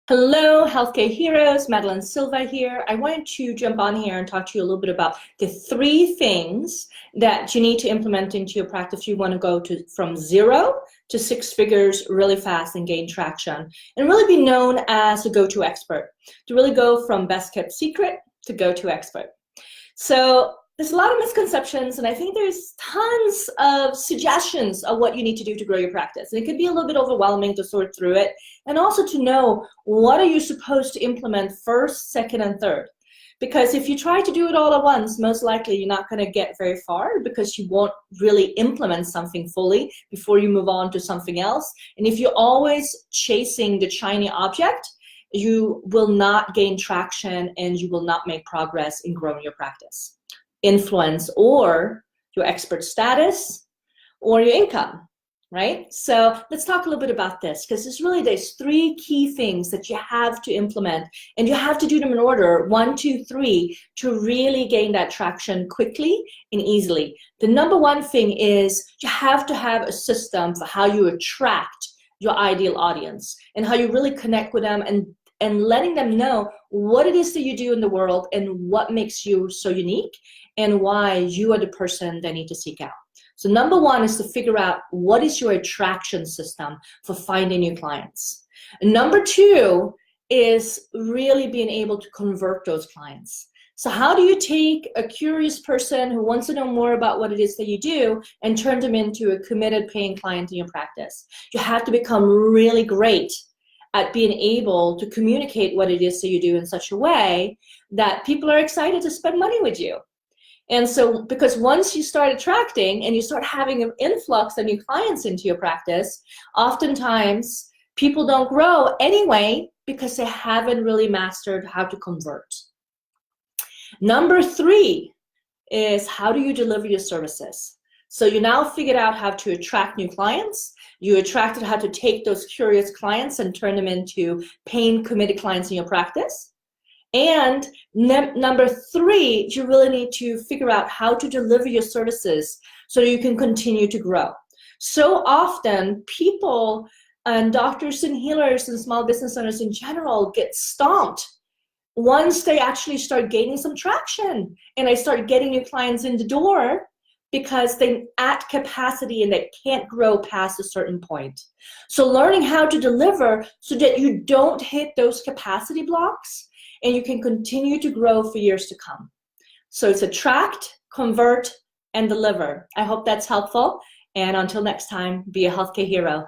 Hello, healthcare heroes. Madeleine Silva here. I wanted to jump on here and talk to you a little bit about the 3 things that you need to implement into your practice if you want to go from 0 to 6 figures really fast and gain traction and really be known as a go-to expert, to really go from best kept secret to go-to expert. So there's a lot of misconceptions, and I think there's tons of suggestions of what you need to do to grow your practice. And it could be a little bit overwhelming to sort through it, and also to know what are you supposed to implement first, second, and third. Because if you try to do it all at once, most likely you're not going to get very far because you won't really implement something fully before you move on to something else. And if you're always chasing the shiny object, you will not gain traction and you will not make progress in growing your practice, influence, or your expert status, or your income, right? So let's talk a little bit about this, because there's really these 3 key things that you have to implement, and you have to do them in order, 1, 2, 3, to really gain that traction quickly and easily. The number 1 thing is you have to have a system for how you attract your ideal audience and how you really connect with them, and letting them know what it is that you do in the world and what makes you so unique and why you are the person they need to seek out. So number 1 is to figure out what is your attraction system for finding new clients. And number 2 is really being able to convert those clients. So how do you take a curious person who wants to know more about what it is that you do and turn them into a committed paying client in your practice? You have to become really great at being able to communicate what it is that you do in such a way that people are excited to spend money with you. And so, because once you start attracting and you start having an influx of new clients into your practice, oftentimes people don't grow anyway because they haven't really mastered how to convert. Number 3 is, how do you deliver your services? So you now figured out how to attract new clients. You attracted how to take those curious clients and turn them into paying committed clients in your practice. And number 3, you really need to figure out how to deliver your services so you can continue to grow. So often people and doctors and healers and small business owners in general get stomped once they actually start gaining some traction and they start getting new clients in the door, because they're at capacity and they can't grow past a certain point. So learning how to deliver so that you don't hit those capacity blocks and you can continue to grow for years to come. So it's attract, convert, and deliver. I hope that's helpful. And until next time, be a healthcare hero.